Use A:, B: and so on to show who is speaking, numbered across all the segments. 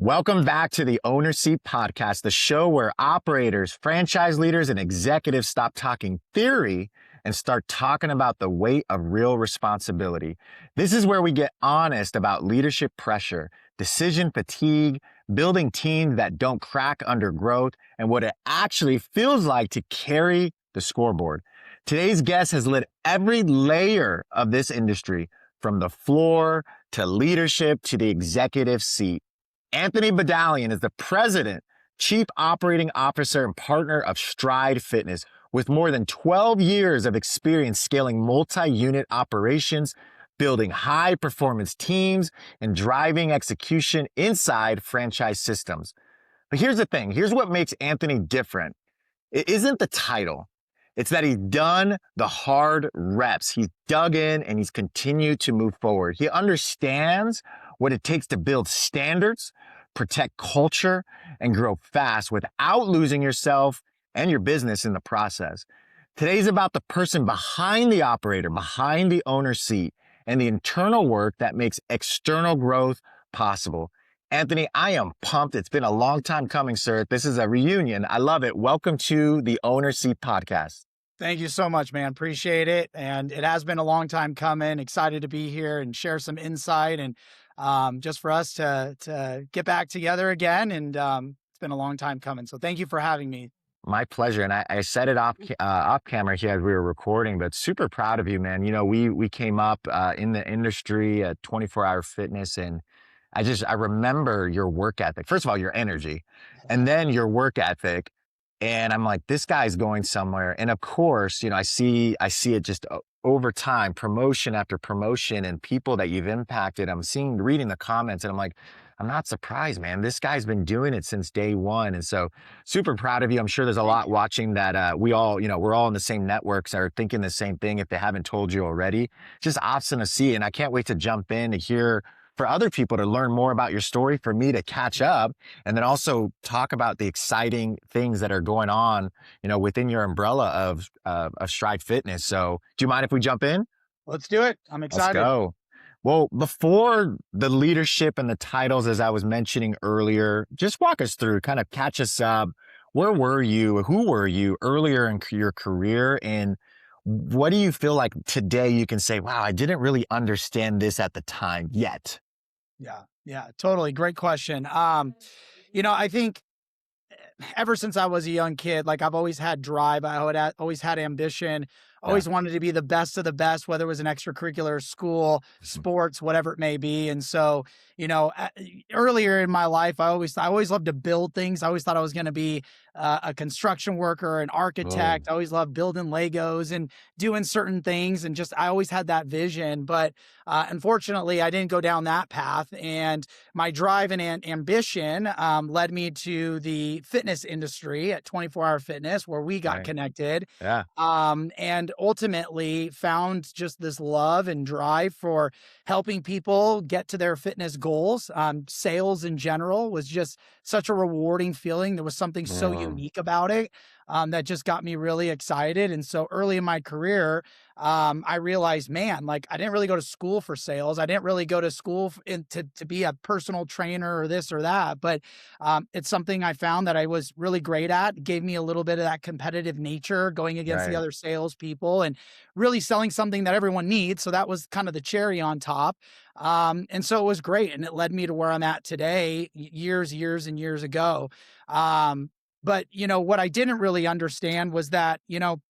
A: Welcome back to the Owner Seat Podcast, the show where operators, franchise leaders, and executives stop talking theory and start talking about the weight of real responsibility. This is where we get honest about leadership pressure, decision fatigue, building teams that don't crack under growth, and what it actually feels like to carry the scoreboard. Today's guest has led every layer of this industry, from the floor to leadership to the executive seat. Anthony Badalian is the president, chief operating officer, and partner of Stride Fitness. With more than 12 years of experience scaling multi-unit operations, building high-performance teams, and driving execution inside franchise systems. But here's the thing. Here's what makes Anthony different. It isn't the title. It's that he's done the hard reps. He's dug in and he's continued to move forward. He understands what it takes to build standards, protect culture, and grow fast without losing yourself and your business in the process. Today's about the person behind the operator, behind the owner seat, and the internal work that makes external growth possible. Anthony, I am pumped. It's been a long time coming, sir. This is a reunion. I love it. Welcome to the Owner Seat Podcast.
B: Thank you so much, man. Appreciate it. And it has been a long time coming. Excited to be here and share some insight and just for us to get back together again. And it's been a long time coming. So thank you for having me.
A: My pleasure. And I said it off camera here as we were recording, but super proud of you, man. You know, we came up in the industry at 24-hour fitness, and I remember your work ethic. First of all, your energy, and then your work ethic. And I'm like, this guy's going somewhere. And of course, you know, I see it just over time, promotion after promotion, and people that you've impacted. I'm reading the comments, and I'm like, I'm not surprised, man. This guy's been doing it since day one. And so super proud of you. I'm sure there's a lot watching that we all, you know, we're all in the same networks, are thinking the same thing if they haven't told you already. Just awesome to see. And I can't wait to jump in to hear for other people to learn more about your story, for me to catch up, and then also talk about the exciting things that are going on, you know, within your umbrella of Stride Fitness. So do you mind if we jump in?
B: Let's do it. I'm excited.
A: Let's go. Well, before the leadership and the titles, as I was mentioning earlier, just walk us through, kind of catch us up. Where were you? Who were you earlier in your career? And what do you feel like today you can say, wow, I didn't really understand this at the time yet?
B: Yeah, totally. Great question. You know, I think ever since I was a young kid, like I've always had drive. I always had ambition, always wanted to be the best of the best, whether it was an extracurricular, school, sports, whatever it may be. And so, you know, earlier in my life, I always loved to build things. I always thought I was going to be a construction worker, an architect. I always loved building Legos and doing certain things. And just, I always had that vision. But unfortunately, I didn't go down that path. And my drive and ambition led me to the fitness industry at 24-hour fitness, where we got connected.
A: Yeah.
B: And ultimately found just this love and drive for helping people get to their fitness goals. Sales in general was just such a rewarding feeling. There was something so unique about it that just got me really excited. And so early in my career, I realized, man, like I didn't really go to school for sales. I didn't really go to school to be a personal trainer or this or that, but it's something I found that I was really great at. It gave me a little bit of that competitive nature, going against the other salespeople and really selling something that everyone needs. So that was kind of the cherry on top. And so it was great. And it led me to where I'm at today, years and years ago. But, you know, what I didn't really understand was that, you know,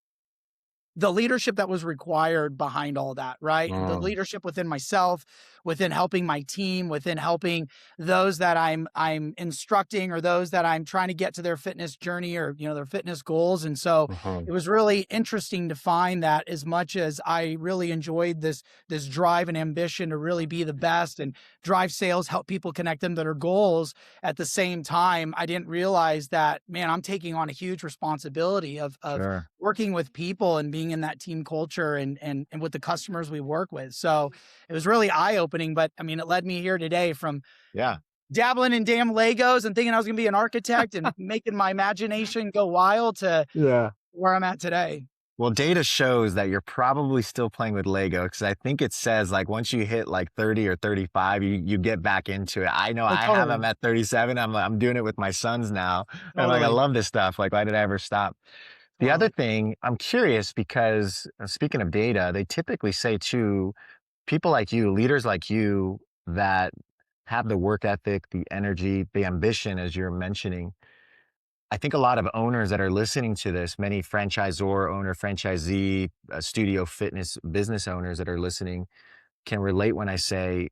B: the leadership that was required behind all that, right? The leadership within myself, within helping my team, within helping those that I'm instructing, or those that I'm trying to get to their fitness journey, or, you know, their fitness goals. And so it was really interesting to find that as much as I really enjoyed this drive and ambition to really be the best and drive sales, help people connect them to their goals, at the same time, I didn't realize that, man, I'm taking on a huge responsibility of working with people and being in that team culture and with the customers we work with. So it was really eye-opening, but I mean, it led me here today from dabbling in damn Legos and thinking I was going to be an architect and making my imagination go wild to where I'm at today.
A: Well, data shows that you're probably still playing with Lego because I think it says like once you hit like 30 or 35, you get back into it. I know
B: Oh,
A: I have. I'm
B: totally.
A: at 37. I'm doing it with my sons now. And I'm like, I
B: Totally.
A: love this stuff. Like, why did I ever stop? The other
B: Totally.
A: thing, I'm curious because speaking of data, they typically say too, people like you, leaders like you that have the work ethic, the energy, the ambition, as you're mentioning. I think a lot of owners that are listening to this, many franchisor, owner, franchisee, studio fitness business owners that are listening can relate when I say,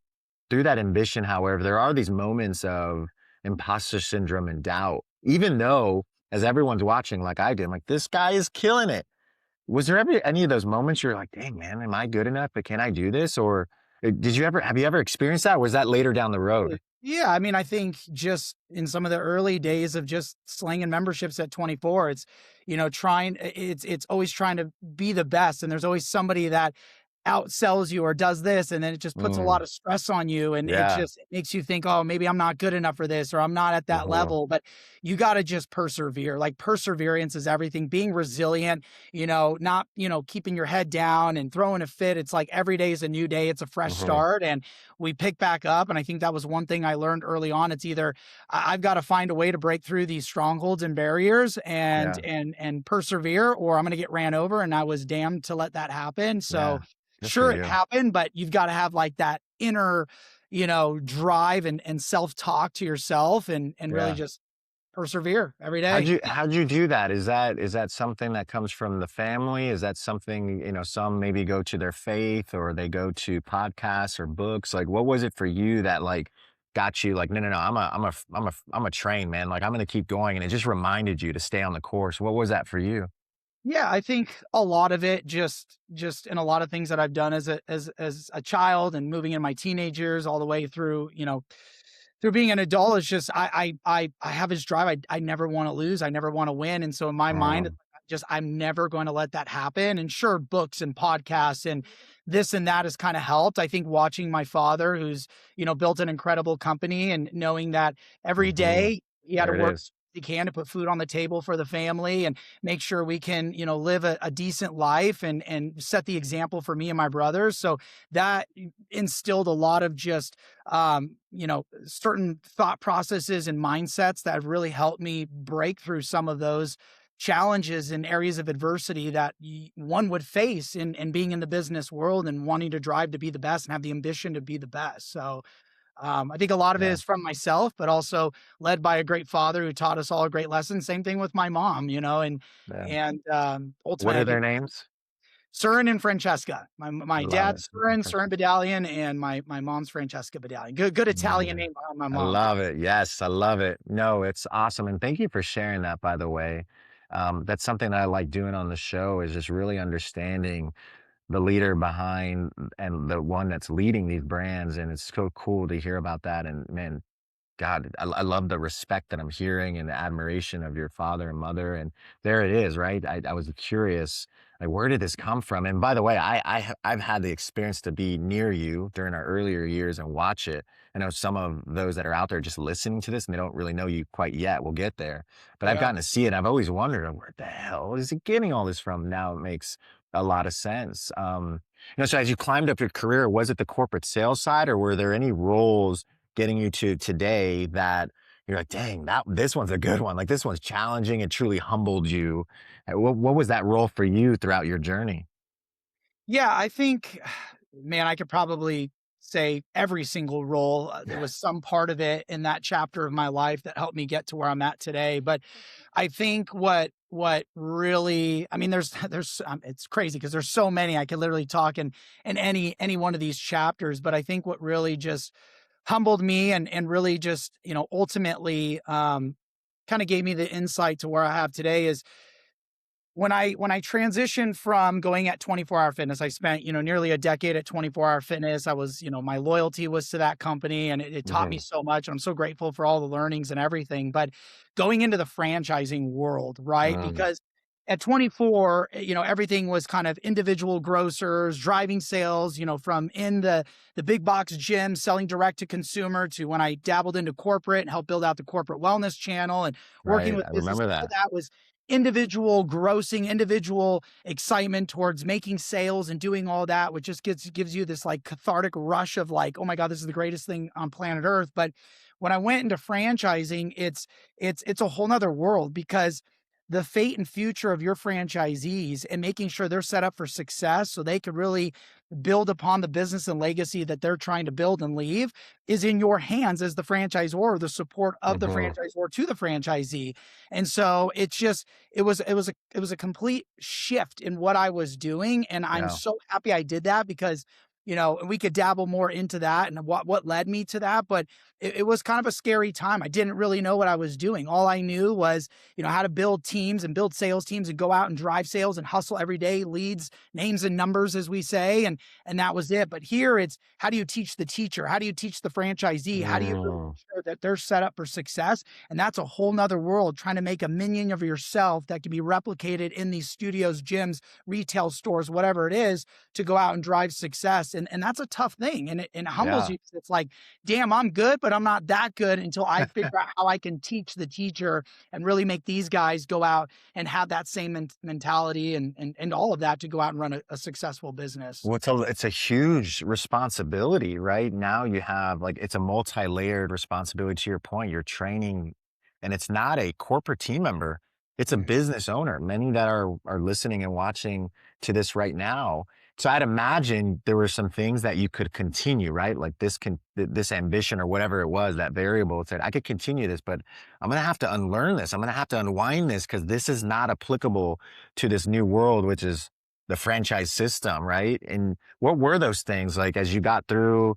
A: through that ambition, however, there are these moments of imposter syndrome and doubt, even though, as everyone's watching, like I did, I'm like, this guy is killing it. Was there ever any of those moments you're like, dang, man, am I good enough? But can I do this? Or have you ever experienced that? Or was that later down the road?
B: Yeah, I mean, I think just in some of the early days of just slinging memberships at 24, it's, it's always trying to be the best. And there's always somebody that outsells you or does this. And then it just puts a
A: Mm,
B: lot of stress on you. And
A: yeah.
B: it makes you think, oh, maybe I'm not good enough for this, or I'm not at that
A: Mhm.
B: level. But you got to just persevere. Like perseverance is everything, being resilient, not, keeping your head down and throwing a fit. It's like every day is a new day. It's a fresh
A: Mhm.
B: start. And we pick back up. And I think that was one thing I learned early on. It's either I've got to find a way to break through these strongholds and barriers and
A: Yeah.
B: persevere, or I'm going to get ran over. And I was damned to let that happen. So
A: Yeah. Good for
B: sure, it
A: you.
B: happened, but you've got to have like that inner, drive and self-talk to yourself and really
A: Yeah.
B: just persevere every day.
A: How'd you do that? Is that something that comes from the family? Is that something, some maybe go to their faith or they go to podcasts or books? Like, what was it for you that like got you like, no, no, no, I'm a train, man. Like, I'm going to keep going. And it just reminded you to stay on the course. What was that for you?
B: Yeah, I think a lot of it just in a lot of things that I've done as a child and moving in my teenage years all the way through, through being an adult is just I have this drive. I never want to lose. I never want to win. And so in my mind,
A: Mm,
B: it's like, just I'm never going to let that happen. And sure, books and podcasts and this and that has kind of helped. I think watching my father, who's built an incredible company, and knowing that every
A: hmm.
B: day he had to
A: There it
B: work
A: is.
B: he can to put food on the table for the family and make sure we can live a decent life and set the example for me and my brothers. So that instilled a lot of just certain thought processes and mindsets that have really helped me break through some of those challenges and areas of adversity that one would face in being in the business world and wanting to drive to be the best and have the ambition to be the best. So I think a lot of it
A: Yeah.
B: is from myself, but also led by a great father who taught us all a great lesson. Same thing with my mom, and
A: Yeah. What
B: ultimately,
A: are
B: I
A: their
B: think
A: names?
B: Surin and Francesca. My
A: Love it.
B: dad's Surin Badalian, and my mom's Francesca Badalian. Good
A: Love
B: Italian
A: it.
B: name behind my
A: I
B: mom too.
A: love it. Yes, I love it. No, it's awesome. And thank you for sharing that, by the way. That's something that I like doing on the show is just really understanding the leader behind and the one that's leading these brands. And it's so cool to hear about that. And man, God, I love the respect that I'm hearing and the admiration of your father and mother. And there it is, right? I was curious, like, where did this come from? And by the way, I've had the experience to be near you during our earlier years and watch it. I know some of those that are out there just listening to this and they don't really know you quite yet. We'll get there, but I've
B: Yeah.
A: gotten to see it. I've always wondered, where the hell is he getting all this from? Now it makes a lot of sense. So as you climbed up your career, was it the corporate sales side, or were there any roles getting you to today that you're like, dang, this one's a good one. Like this one's challenging. It truly humbled you. What was that role for you throughout your journey?
B: Yeah, I think, man, I could probably say every single role. There was some part of it in that chapter of my life that helped me get to where I'm at today. But I think what really, I mean, there's it's crazy because there's so many. I could literally talk in any one of these chapters. But I think what really just humbled me and really just ultimately kind of gave me the insight to where I have today is when I transitioned from going at 24-hour fitness. I spent, nearly a decade at 24-hour fitness. I was, my loyalty was to that company, and it taught me
A: Hmm.
B: so much. And I'm so grateful for all the learnings and everything. But going into the franchising world, right?
A: Mm,
B: Because at 24, everything was kind of individual grocers, driving sales, from in the big box gym, selling direct to consumer, to when I dabbled into corporate and helped build out the corporate wellness channel and working
A: right.
B: with
A: I
B: business.
A: remember
B: All
A: that.
B: that was individual grossing, individual excitement towards making sales and doing all that, which just gives you this like cathartic rush of like, oh my God, this is the greatest thing on planet Earth. But when I went into franchising, it's a whole nother world, because the fate and future of your franchisees and making sure they're set up for success so they could really build upon the business and legacy that they're trying to build and leave is in your hands as the franchisor, the support of the
A: Mhm.
B: franchisor to the franchisee. And so it's just, it was a complete shift in what I was doing. And I'm
A: Yeah.
B: so happy I did that, because, and we could dabble more into that and what led me to that. But it was kind of a scary time. I didn't really know what I was doing. All I knew was, how to build teams and build sales teams and go out and drive sales and hustle every day, leads, names and numbers, as we say. And that was it. But here it's, how do you teach the teacher? How do you teach the franchisee? How do you really
A: Mm.
B: make sure that they're set up for success? And that's a whole nother world, trying to make a minion of yourself that can be replicated in these studios, gyms, retail stores, whatever it is, to go out and drive success. And that's a tough thing. And it humbles
A: Yeah.
B: you. It's like, damn, I'm good, but I'm not that good until I figure out how I can teach the teacher and really make these guys go out and have that same mentality and all of that to go out and run a successful business.
A: Well, it's a huge responsibility, right? Now you have like it's a multi-layered responsibility to your point. You're training, and it's not a corporate team member, it's a
B: Mhm.
A: business owner. Many that are listening and watching to this right now. So I'd imagine there were some things that you could continue, right? Like this ambition or whatever it was, that variable said, I could continue this, but I'm gonna have to unlearn this. I'm gonna have to unwind this because this is not applicable to this new world, which is the franchise system, right? And what were those things like as you got through,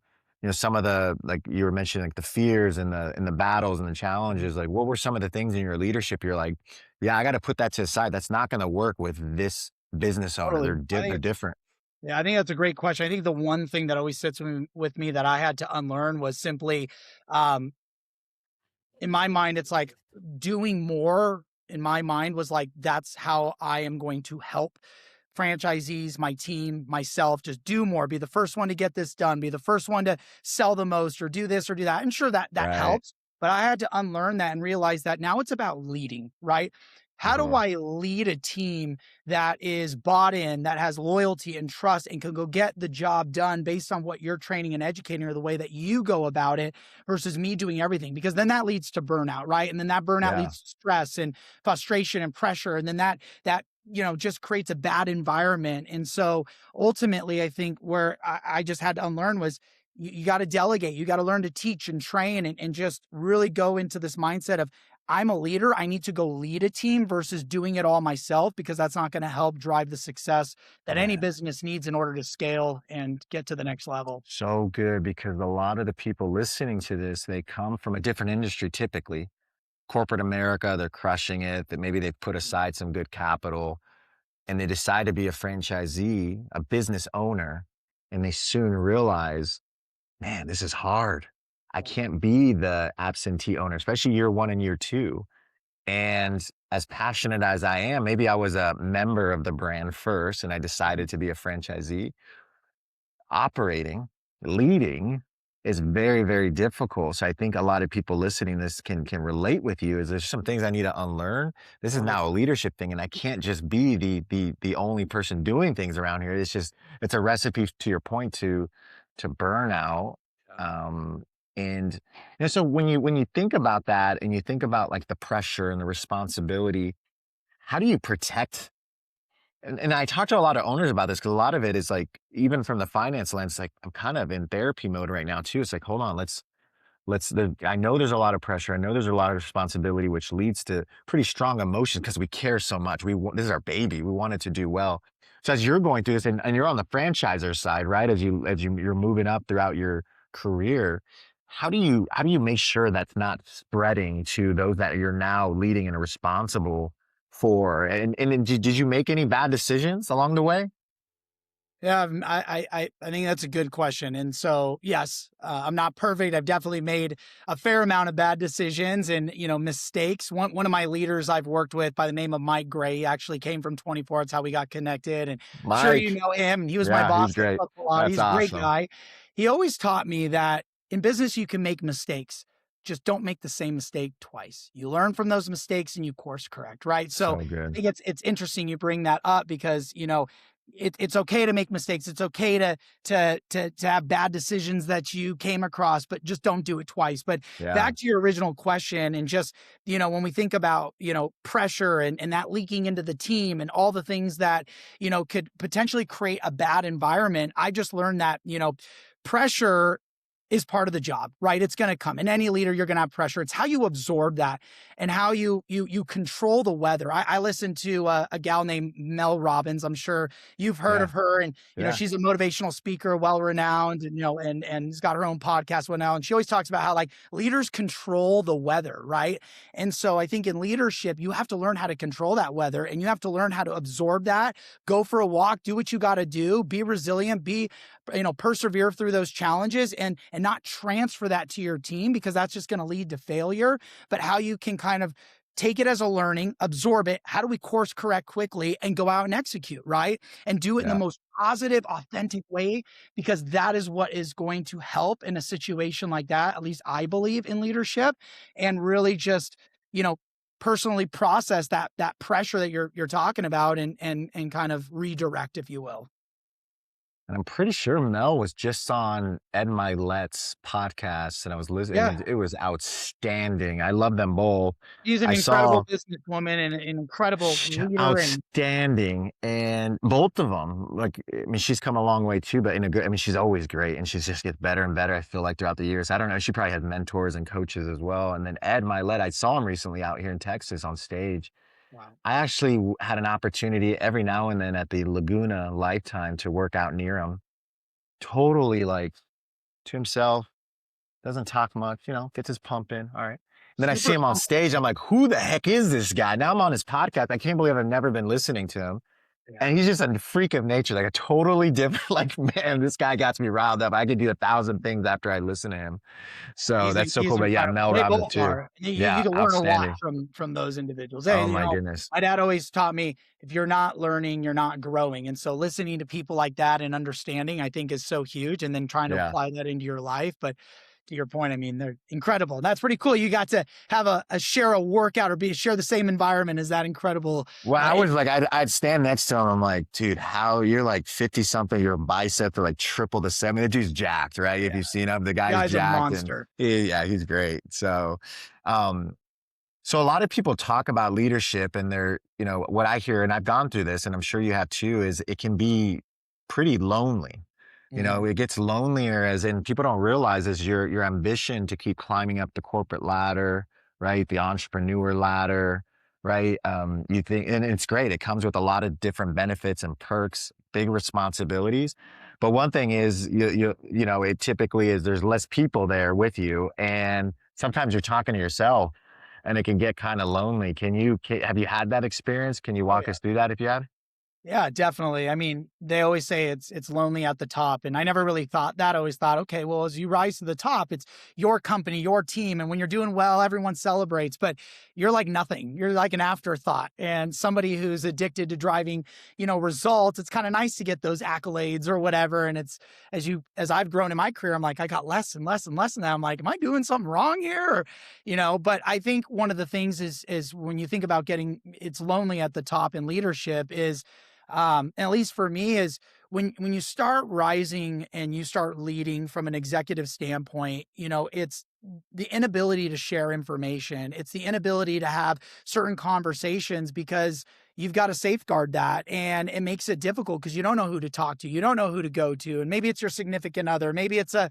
A: some of the like you were mentioning, like the fears and the battles and the
B: Mhm.
A: challenges? Like, what were some of the things in your leadership you're like, yeah, I got to put that to the side. That's not going to work with this business owner.
B: Totally.
A: They're different,
B: Yeah, I think that's a great question. I think the one thing that always sits with me that I had to unlearn was simply, um, in my mind, it's like doing more in my mind was like, that's how I am going to help franchisees, my team, myself, just do more, be the first one to get this done, be the first one to sell the most or do this or do that. And sure, that
A: right?
B: helps, but I had to unlearn that and realize that now it's about leading, right? How do
A: Mhm.
B: I lead a team that is bought in, that has loyalty and trust and can go get the job done based on what you're training and educating or the way that you go about it versus me doing everything? Because then that leads to burnout, right? And then that burnout
A: Yeah.
B: leads to stress and frustration and pressure. And then that just creates a bad environment. And so ultimately, I think where I just had to unlearn was you got to delegate, you got to learn to teach and train and just really go into this mindset of I'm a leader. I need to go lead a team versus doing it all myself, because that's not going to help drive the success that any
A: Man,
B: business needs in order to scale and get to the next level.
A: so good because a lot of the people listening to this, they come from a different industry typically. Corporate America, they're crushing it. That maybe they've put aside some good capital and they decide to be a franchisee, a business owner, and they soon realize, man, this is hard. I can't be the absentee owner, especially year one and year two. And as passionate as I am, maybe I was a member of the brand first and I decided to be a franchisee. Operating, leading is very, very difficult. So I think a lot of people listening to this can relate with you. Is there's some things I need to unlearn. This is now a leadership thing, and I can't just be the only person doing things around here. It's a recipe to your point to burnout. Um, and so when you think about that and you think about like the pressure and the responsibility, how do you protect and I talk to a lot of owners about this because a lot of it is like, even from the finance lens, like I'm kind of in therapy mode right now too. It's like, hold on, I know there's a lot of pressure. I know there's a lot of responsibility, which leads to pretty strong emotions because we care so much. This is our baby. We want it to do well. So as you're going through this and you're on the franchisor side, right? You're moving up throughout your career, how do you make sure that's not spreading to those that you're now leading and are responsible for? And then did you make any bad decisions along the way?
B: Yeah, I think that's a good question. And so, yes, I'm not perfect. I've definitely made a fair amount of bad decisions and mistakes. One of my leaders I've worked with by the name of Mike Gray, he actually came from 24. It's how we got connected. And sure, you
A: Mike.
B: know him. And he was my
A: Yeah, he's
B: boss at
A: great.
B: Fractional.
A: That's
B: He's a great
A: awesome.
B: guy. He always taught me that in business you can make mistakes, just don't make the same mistake twice. You learn from those mistakes and you course correct, right? So
A: So
B: I
A: good.
B: think it's interesting you bring that up because, it's okay to make mistakes. It's okay to have bad decisions that you came across, but just don't do it twice. But
A: Yeah.
B: back to your original question and just, when we think about, pressure and that leaking into the team and all the things that, could potentially create a bad environment, I just learned that, pressure is part of the job, right? It's going to come. In any leader, you're going to have pressure. It's how you absorb that and how you control the weather. I listened to a gal named Mel Robbins. I'm sure you've heard
A: Yeah.
B: of her, and
A: Yeah.
B: she's a motivational speaker, well renowned, and and has got her own podcast now. And she always talks about how like leaders control the weather, right? And so I think in leadership, you have to learn how to control that weather, and you have to learn how to absorb that. Go for a walk, do what you got to do, be resilient, be persevere through those challenges and not transfer that to your team because that's just going to lead to failure, but how you can kind of take it as a learning, absorb it. How do we course correct quickly and go out and execute, right? And do it in the
A: Yeah.
B: most positive, authentic way, because that is what is going to help in a situation like that. At least I believe in leadership, and really just, you know, personally process that pressure that you're talking about and kind of redirect, if you will.
A: And I'm pretty sure Mel was just on Ed Milet's podcast, and I was listening,
B: Yeah.
A: and it was outstanding. I love them both.
B: She's an
A: I
B: incredible
A: saw
B: businesswoman and an incredible leader and
A: outstanding, and both of them, like, I mean, she's come a long way too, but in a good, I mean, she's always great, and she's just gets better and better, I feel like, throughout the years. I don't know, she probably has mentors and coaches as well. And then Ed Milet, I saw him recently out here in Texas on stage.
B: wow.
A: I actually had an opportunity every now and then at the Laguna Lifetime to work out near him. Totally, like, to himself, doesn't talk much, gets his pump in, all right. And then I see
B: Super
A: him on
B: humble.
A: stage, I'm like, "Who the heck is this guy?" Now I'm on his podcast, I can't believe I've never been listening to him,
B: Yeah.
A: and he's just a freak of nature, like a totally different like, man, this guy got me riled up. I could do 1,000 things after I listen to him. So that's so
B: He's
A: cool, but yeah,
B: incredible.
A: Mel
B: They
A: Robbins
B: both
A: too.
B: are. You
A: Yeah,
B: can learn a lot
A: outstanding.
B: from those individuals.
A: Oh
B: Hey,
A: my goodness.
B: my dad always taught me if you're not learning, you're not growing. And so listening to people like that and understanding, I think is so huge. And then trying to
A: Yeah.
B: apply that into your life. But to your point, I mean, they're incredible. That's pretty cool. You got to have a share a workout or share the same environment as that incredible.
A: Well, I was like, I'd stand next to him. I'm like, dude, how you're like 50 something, your biceps are like triple the seven. The dude's jacked, right? If
B: Yeah,
A: you've seen him, the guy's
B: guy's a
A: jacked and
B: monster.
A: yeah, he's great. Um, so a lot of people talk about leadership and they're, what I hear, and I've gone through this and I'm sure you have too, is it can be pretty lonely.
B: Mhm.
A: It gets lonelier as in people don't realize is your ambition to keep climbing up the corporate ladder, right? The entrepreneur ladder, right? You think, and it's great. It comes with a lot of different benefits and perks, big responsibilities. But one thing is, it typically is there's less people there with you, and sometimes you're talking to yourself, and it can get kind of lonely. Have you had that experience? Can you
B: Oh
A: walk
B: yeah.
A: us through that if you have?
B: Yeah, definitely. I mean, they always say it's lonely at the top, and I never really thought that. I always thought, okay, well, as you rise to the top, it's your company, your team, and when you're doing well, everyone celebrates. But you're like nothing. You're like an afterthought. And somebody who's addicted to driving, results. It's kind of nice to get those accolades or whatever. And it's as I've grown in my career, I'm like, I got less and less and less of that. I'm like, am I doing something wrong here? But I think one of the things is when you think about it's lonely at the top in leadership is and at least for me is when you start rising and you start leading from an executive standpoint, it's the inability to share information. It's the inability to have certain conversations because you've got to safeguard that. And it makes it difficult because you don't know who to talk to. You don't know who to go to. And maybe it's your significant other. Maybe it's a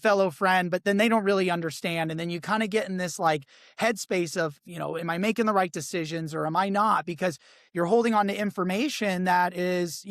B: fellow friend, but then they don't really understand. And then you kind of get in this like headspace of, am I making the right decisions or am I not? Because you're holding on to information that is,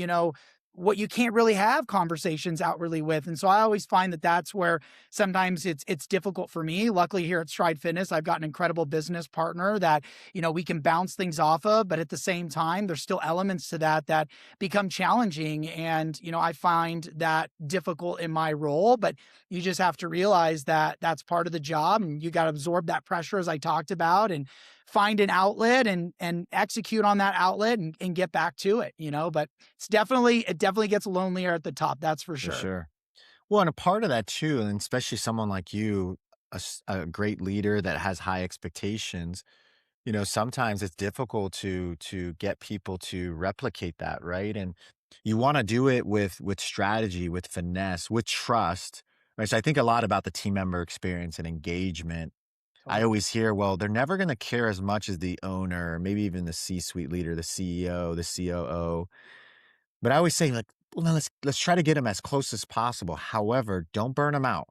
B: what you can't really have conversations outwardly with. And so I always find that that's where sometimes it's difficult for me. Luckily here at Stride Fitness, I've got an incredible business partner that, we can bounce things off of, but at the same time, there's still elements to that become challenging. And, I find that difficult in my role, but you just have to realize that that's part of the job and you got to absorb that pressure as I talked about and find an outlet and execute on that outlet and get back to it, but it definitely gets lonelier at the top. That's for
A: For
B: sure.
A: sure. Well, and a part of that too, and especially someone like you, a great leader that has high expectations, sometimes it's difficult to get people to replicate that, right? And you want to do it with strategy, with finesse, with trust. Right. So I think a lot about the team member experience and engagement. I
B: Totally.
A: always hear, well, they're never going to care as much as the owner, or maybe even the C-suite leader, the CEO, the COO. But I always say, like, well, no, let's try to get them as close as possible. However, don't burn them out.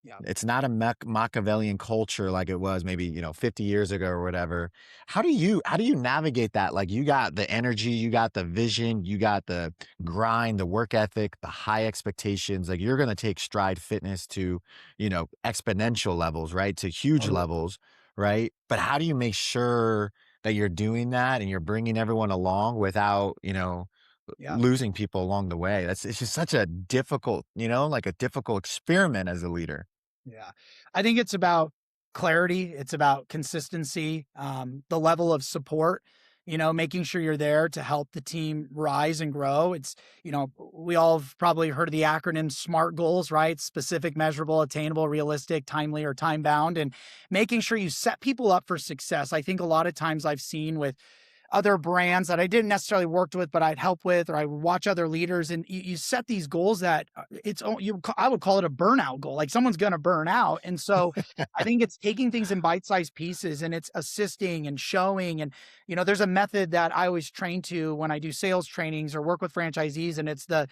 B: Yeah.
A: It's not a Machiavellian culture like it was maybe, 50 years ago or whatever. How do you navigate that? Like, you got the energy, you got the vision, you got the grind, the work ethic, the high expectations. Like, you're gonna take Stride Fitness to, exponential levels, right? To huge
B: Totally.
A: levels, right? But how do you make sure that you're doing that and you're bringing everyone along without,
B: Yeah.
A: losing people along the way? It's just such a difficult, like a difficult experiment as a leader.
B: Yeah. I think it's about clarity. It's about consistency, the level of support, making sure you're there to help the team rise and grow. We all have probably heard of the acronym SMART goals, right? Specific, measurable, attainable, realistic, timely, or time bound, and making sure you set people up for success. I think a lot of times I've seen with other brands that I didn't necessarily worked with, but I'd help with, or I would watch other leaders, and you set these goals that I would call it a burnout goal. Like someone's going to burn out. And so I think it's taking things in bite-sized pieces and it's assisting and showing. And, there's a method that I always train to when I do sales trainings or work with franchisees, and it's the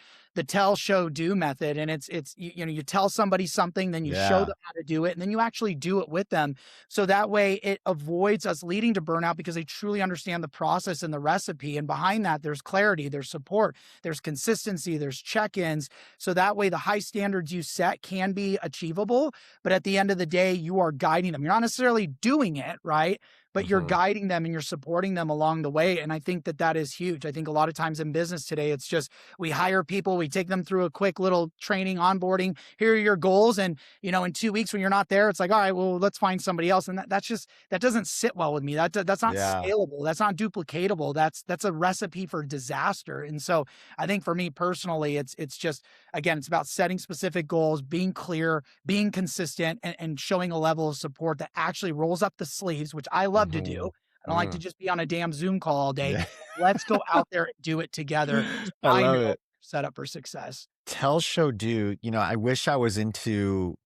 B: tell, show, do method. And you tell somebody something, then you show
A: Yeah.
B: them how to do it, and then you actually do it with them. So that way it avoids us leading to burnout because they truly understand the process and the recipe. And behind that, there's clarity, there's support, there's consistency, there's check-ins. So that way the high standards you set can be achievable. But at the end of the day, you are guiding them. You're not necessarily doing it, right? But you're
A: Mhm.
B: guiding them and you're supporting them along the way. And I think that is huge. I think a lot of times in business today, it's just we hire people, we take them through a quick little training, onboarding. Here are your goals. And in 2 weeks when you're not there, it's like, all right, well, let's find somebody else. And that doesn't sit well with me. That's not
A: Yeah.
B: scalable. That's not duplicatable. That's a recipe for disaster. And so I think for me personally, it's just, again, it's about setting specific goals, being clear, being consistent, and showing a level of support that actually rolls up the sleeves, which I love to do.
A: Mhm.
B: I don't like to
A: Mm.
B: just be on a damn Zoom call all day.
A: Yeah.
B: Let's go out there and do it together. So
A: I
B: I know
A: love
B: we're
A: it.
B: set up for success.
A: Tell, show, do. I wish I was into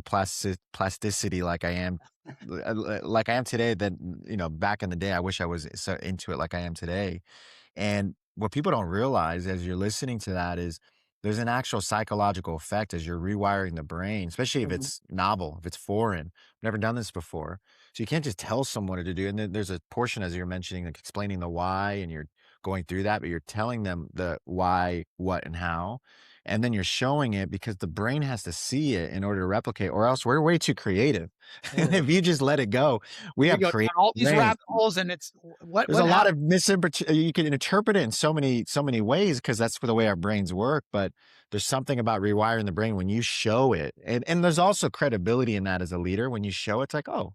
A: plasticity like I am, like I am today. That back in the day, I wish I was so into it like I am today. And what people don't realize as you're listening to that is there's an actual psychological effect as you're rewiring the brain, especially if
B: Mhm.
A: it's novel, if it's foreign. I've never done this before. So you can't just tell someone what to do. And then there's a portion as you're mentioning, like explaining the why, and you're going through that, but you're telling them the why, what, and how. And then you're showing it because the brain has to see it in order to replicate, or else we're way too creative.
B: Totally.
A: If you just let it go, we
B: We
A: have
B: go down
A: creative
B: all these
A: brains.
B: rabbit holes and it's
A: There's
B: what
A: a lot
B: happened?
A: of you can interpret it in so many ways because that's the way our brains work, but there's something about rewiring the brain when you show it, and there's also credibility in that as a leader. When you show it, it's like, "Oh,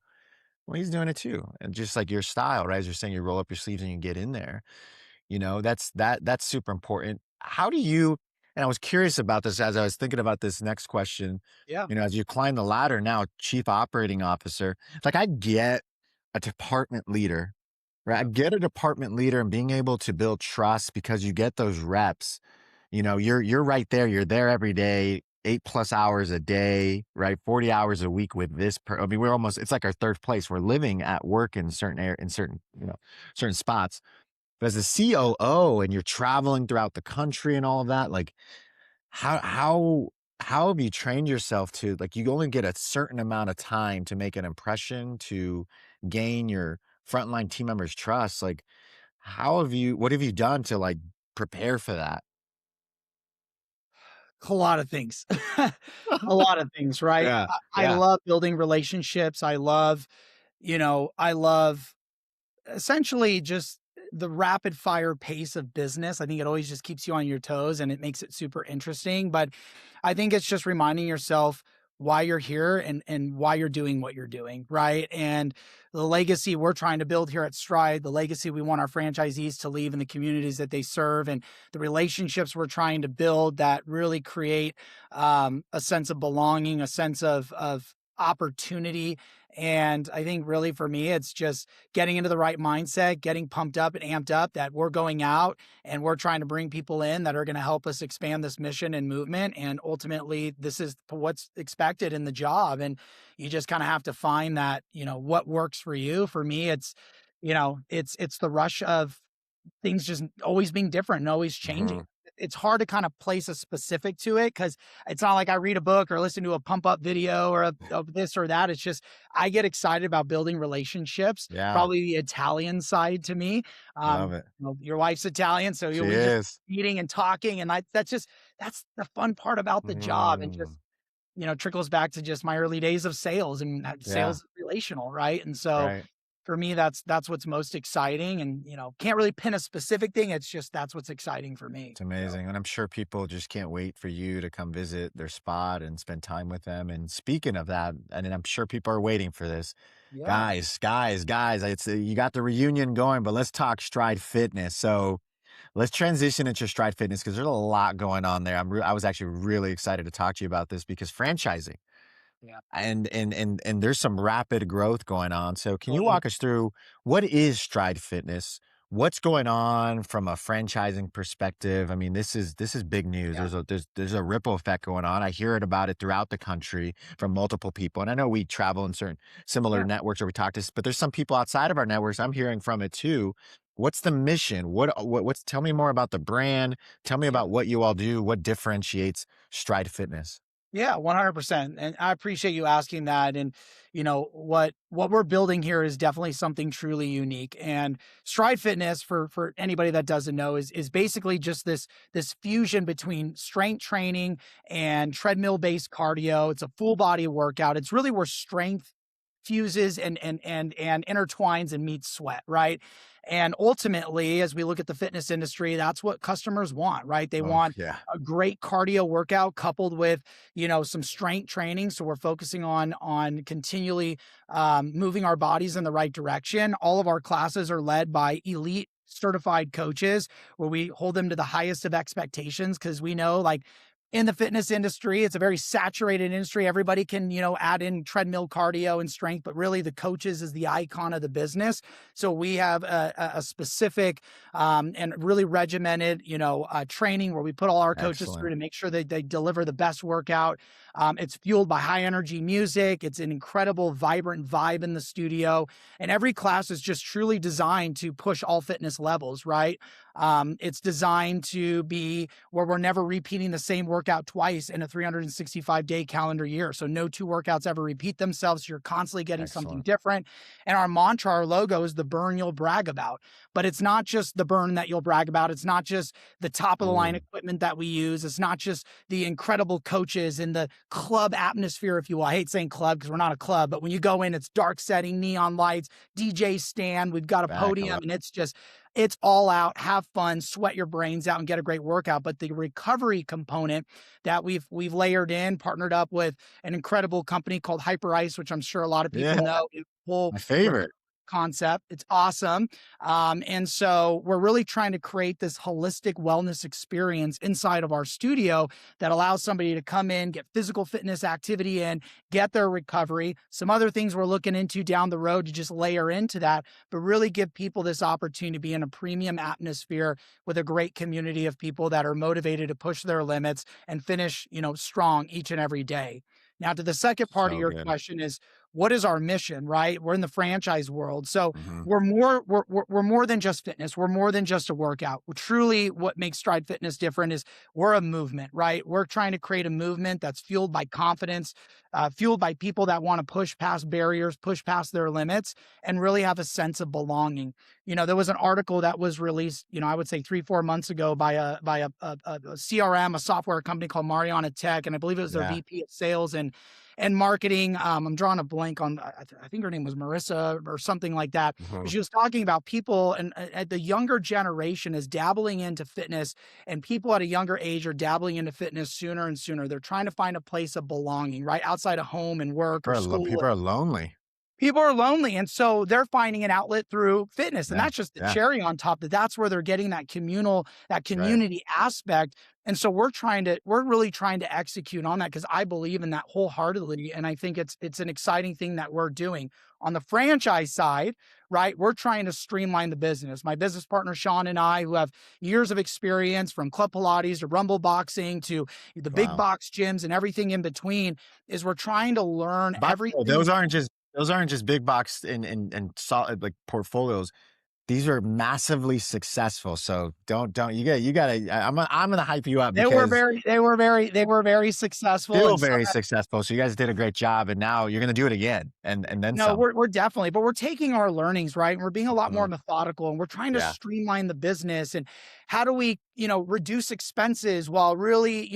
A: well, he's doing it too," and just like your style, right? As you're saying, you roll up your sleeves and you get in there. That's super important. How do you and I was curious about this as I was thinking about this next question,
B: Yeah.
A: as you climb the ladder now, chief operating officer, like I get a department leader, right? I
B: Yep.
A: get a department leader and being able to build trust because you get those reps. You're right there. You're there every day, 8+ hours a day, right? 40 hours a week with I mean, it's like our third place. We're living at work in certain, certain spots. But as a COO and you're traveling throughout the country and all of that, like how how how have you trained yourself to, like, you only get a certain amount of time to make an impression, to gain your frontline team members' trust? Like, what have you done to, like, prepare for that?
B: A lot of things. A lot of things, right?
A: Yeah,
B: I
A: yeah.
B: love building relationships. I love essentially just the rapid fire pace of business. I think it always just keeps you on your toes and it makes it super interesting. But I think it's just reminding yourself why you're here and why you're doing what you're doing, right? And the legacy we're trying to build here at Stride, the legacy we want our franchisees to leave in the communities that they serve, and the relationships we're trying to build that really create a sense of belonging, a sense of opportunity. And I think really for me, it's just getting into the right mindset, getting pumped up and amped up that we're going out and we're trying to bring people in that are going to help us expand this mission and movement. And ultimately, this is what's expected in the job. And you just kind of have to find that, what works for you. For me, it's the rush of things just always being different and always changing.
A: Mhm.
B: It's hard to kind of place a specific to it because it's not like I read a book or listen to a pump up video or of this or that. It's just I get excited about building relationships.
A: Yeah,
B: Probably the Italian side to me.
A: love it.
B: Your wife's Italian, so
A: She
B: we just
A: is.
B: eating and talking, and that's the fun part about the job, and just
A: Mm,
B: trickles back to just my early days of sales, and
A: yeah,
B: sales is relational, right? And so
A: right.
B: for me, that's what's most exciting, and can't really pin a specific thing. It's just that's what's exciting for me.
A: It's
B: So
A: amazing, and I'm sure people just can't wait for you to come visit their spot and spend time with them, and speaking of that, and I'm sure people are waiting for this.
B: yeah,
A: Guys, it's you got the reunion going, but let's talk Stride Fitness. So, let's transition into Stride Fitness because there's a lot going on there. I was actually really excited to talk to you about this because franchising
B: yeah,
A: and there's some rapid growth going on. So can you
B: totally.
A: walk us through what is Stride Fitness? What's going on from a franchising perspective? I mean, this is big news.
B: Yeah,
A: There's a ripple effect going on. I hear it about it throughout the country from multiple people. And I know we travel in certain similar
B: yeah,
A: networks or we talk to, but there's some people outside of our networks. I'm hearing from it too. What's the mission? What's tell me more about the brand. Tell me
B: yeah.
A: about what you all do. What differentiates Stride Fitness?
B: Yeah, 100%. And I appreciate you asking that. And what we're building here is definitely something truly unique. And Stride Fitness, for anybody that doesn't know, is basically just this fusion between strength training and treadmill based cardio. It's a full body workout. It's really where strength fuses and intertwines and meets sweat, right? And ultimately, as we look at the fitness industry, that's what customers want, right? They
A: Oh,
B: want
A: yeah.
B: a great cardio workout coupled with some strength training. So we're focusing on continually moving our bodies in the right direction. All of our classes are led by elite certified coaches where we hold them to the highest of expectations because we know, like, in the fitness industry, it's a very saturated industry. Everybody can, add in treadmill cardio and strength, but really the coaches is the icon of the business. So we have a specific and really regimented, training where we put all our coaches through
A: Excellent.
B: to make sure that they deliver the best workout. It's fueled by high energy music. It's an incredible, vibrant vibe in the studio. And every class is just truly designed to push all fitness levels, right? It's designed to be where we're never repeating the same workout twice in a 365-day calendar year. So no two workouts ever repeat themselves. You're constantly getting something
A: Excellent.
B: different. And our mantra, our logo is the burn you'll brag about. But it's not just the burn that you'll brag about. It's not just the top of the line
A: Mm,
B: equipment that we use. It's not just the incredible coaches and the club atmosphere, if you will. I hate saying club because we're not a club, but when you go in, it's dark setting, neon lights, DJ stand. We've got a
A: back a
B: podium,
A: lot.
B: and it's all out, have fun, sweat your brains out and get a great workout. But the recovery component that we've layered in, partnered up with an incredible company called Hyper Ice, which I'm sure a lot of
A: Yeah,
B: people know, is a whole
A: my
B: recovery
A: favorite.
B: concept. It's awesome. And so we're really trying to create this holistic wellness experience inside of our studio that allows somebody to come in, get physical fitness activity in, get their recovery. Some other things we're looking into down the road to just layer into that, but really give people this opportunity to be in a premium atmosphere with a great community of people that are motivated to push their limits and finish, strong each and every day. Now, to the second part of
A: So
B: your
A: good.
B: question is, what is our mission, right? We're in the franchise world. So
A: Mhm.
B: we're more than just fitness. We're more than just a workout. Truly, what makes Stride Fitness different is we're a movement, right? We're trying to create a movement that's fueled by confidence, fueled by people that want to push past barriers, push past their limits, and really have a sense of belonging. There was an article that was released, I would say 3-4 months ago by a CRM, a software company called Mariana Tech, and I believe it was their
A: Yeah.
B: VP of sales and marketing. I'm drawing a blank on, I think her name was Marissa or something like that. But
A: Mhm.
B: she was talking about people and at the younger generation is dabbling into fitness, and people at a younger age are dabbling into fitness sooner and sooner. They're trying to find a place of belonging, right? Outside of home and work or school.
A: People are lonely.
B: People are lonely, and so they're finding an outlet through fitness, and
A: Yeah.
B: that's just the
A: Yeah.
B: cherry on top. That's where they're getting that that
A: Right.
B: community aspect. And so we're really trying to execute on that because I believe in that wholeheartedly, and I think it's an exciting thing that we're doing. On the franchise side, right, we're trying to streamline the business. My business partner Sean and I, who have years of experience from Club Pilates to Rumble Boxing to the big
A: Wow.
B: box gyms and everything in between, is we're trying to learn
A: By the way,
B: everything.
A: those aren't just big box and solid like portfolios. These are massively successful. So don't you gotta I'm gonna hype you up because
B: They were very successful,
A: still
B: and so
A: very successful. So you guys did a great job, and now you're gonna do it again and then
B: no,
A: some.
B: we're definitely, but we're taking our learnings, right? And we're being a lot more
A: Mhm.
B: methodical, and we're trying to
A: Yeah.
B: streamline the business. And how do we, reduce expenses while really,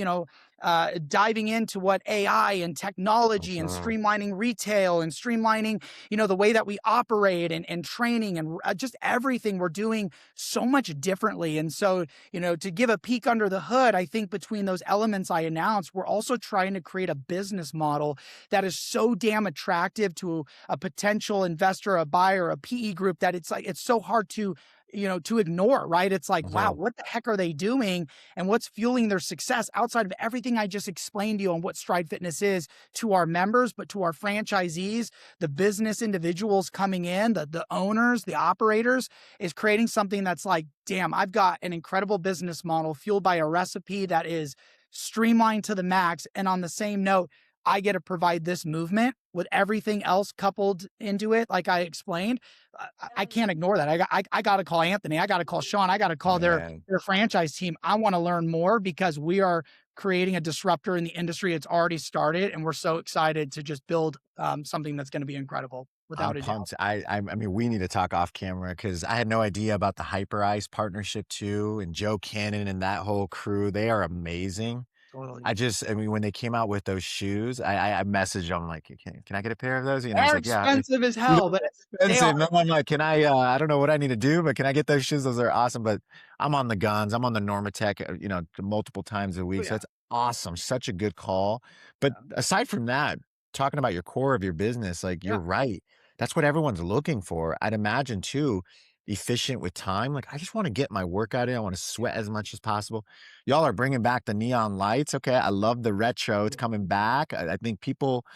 B: diving into what AI and technology and
A: Mhm.
B: streamlining retail and streamlining, the way that we operate and training and just everything we're doing so much differently. And so, to give a peek under the hood, I think between those elements I announced, we're also trying to create a business model that is so damn attractive to a potential investor, a buyer, a PE group that it's like it's so hard to ignore, right? It's like, wow,
A: Mhm.
B: what the heck are they doing? And what's fueling their success outside of everything I just explained to you on what Stride Fitness is to our members, but to our franchisees, the business individuals coming in, the owners, the operators, is creating something that's like, damn, I've got an incredible business model fueled by a recipe that is streamlined to the max. And on the same note, I get to provide this movement with everything else coupled into it, like I explained. I can't ignore that. I got to call Anthony. I got to call Sean. I got to call
A: Man,
B: their franchise team. I want to learn more because we are creating a disruptor in the industry. It's already started, and we're so excited to just build something that's going to be incredible,
A: I'm
B: without a doubt.
A: pumped. I mean, we need to talk off camera because I had no idea about the Hyper Ice partnership too, and Joe Cannon and that whole crew. They are amazing.
B: Totally.
A: I mean, when they came out with those shoes, I messaged him like, can I get a pair of those? He's
B: They're
A: like, yeah,
B: expensive as
A: they're
B: hell, but they
A: expensive.
B: are.
A: And I'm like, I don't know what I need to do, but can I get those shoes? Those are awesome. But I'm on the guns. I'm on the Normatec, multiple times a
B: Oh
A: week. So
B: yeah.
A: it's awesome. Such a good call. But
B: Yeah.
A: aside from that, talking about your core of your business, like you're
B: Yeah.
A: right. That's what everyone's looking for. I'd imagine too, efficient with time. Like I just want to get my workout in. I want to sweat as much as possible. Y'all are bringing back the neon lights. Okay. I love the retro. It's coming back. I think people,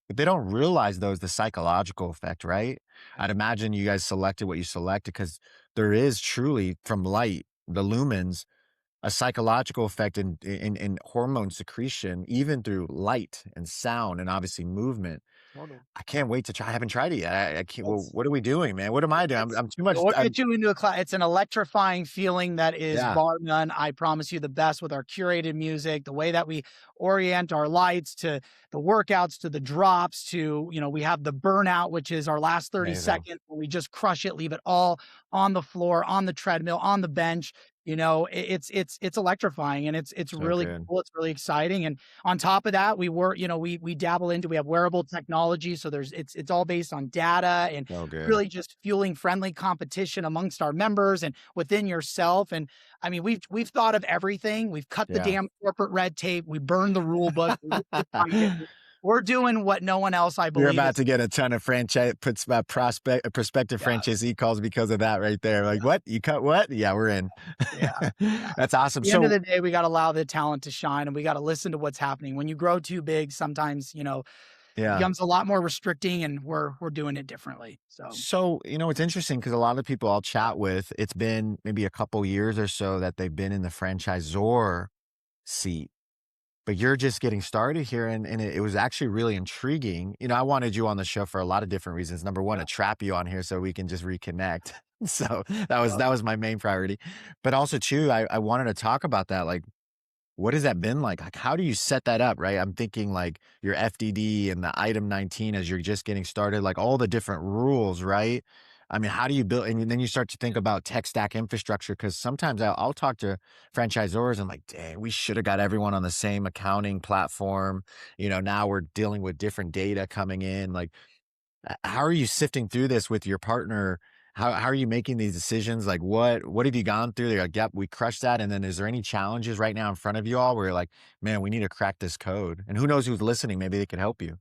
A: but they don't realize though is the psychological effect, right? I'd imagine you guys selected what you selected because there is truly from light, the lumens, a psychological effect in hormone secretion, even through light and sound and obviously movement.
B: Totally.
A: I can't wait to try. I haven't tried it yet. I can't. Well,
B: It's
A: what are we doing, man? What am I doing?
B: It's
A: I'm too much.
B: We'll get you into a class. It's an electrifying feeling that is
A: Yeah,
B: bar none. I promise you the best with our curated music, the way that we orient our lights to the workouts, to the drops, to, we have the burnout, which is our last 30
A: amazing.
B: seconds where we just crush it, leave it all on the floor, on the treadmill, on the bench. It's electrifying, and it's
A: So
B: really
A: good.
B: cool. It's really exciting. And on top of that, we dabble into, we have wearable technology. So it's all based on data and
A: So good.
B: really just fueling friendly competition amongst our members and within yourself. And I mean, we've thought of everything. We've cut the
A: Yeah.
B: damn corporate red tape. We burned the rule book. We redefined it. We're doing what no one else, I
A: You're
B: believe,
A: about
B: is.
A: to get a ton of prospective
B: Yeah,
A: franchisee calls because of that right there. Like,
B: yeah,
A: what? You cut what? Yeah, we're in.
B: yeah, yeah.
A: That's awesome.
B: At the end of
A: So
B: the day, we got to allow the talent to shine, and we got to listen to what's happening. When you grow too big, sometimes it
A: yeah.
B: becomes a lot more restricting, and we're doing it differently. So
A: So, it's interesting because a lot of the people I'll chat with, it's been maybe a couple years or so that they've been in the franchisor seat. But you're just getting started here, and it was actually really intriguing. I wanted you on the show for a lot of different reasons. Number one,
B: yeah,
A: to trap you on here so we can just reconnect. So
B: love
A: that
B: it.
A: was my main priority. But also too, I wanted to talk about that. Like, what has that been like? Like, how do you set that up, right? I'm thinking like your FDD and the item 19 as you're just getting started, like all the different rules, right? I mean, how do you build? And then you start to think about tech stack infrastructure because sometimes I'll talk to franchisors and like, dang, we should have got everyone on the same accounting platform. Now we're dealing with different data coming in. Like, how are you sifting through this with your partner? How are you making these decisions? Like what have you gone through? They're like, yep, we crushed that. And then is there any challenges right now in front of you all where you're like, man, we need to crack this code? And who knows who's listening? Maybe they could help you.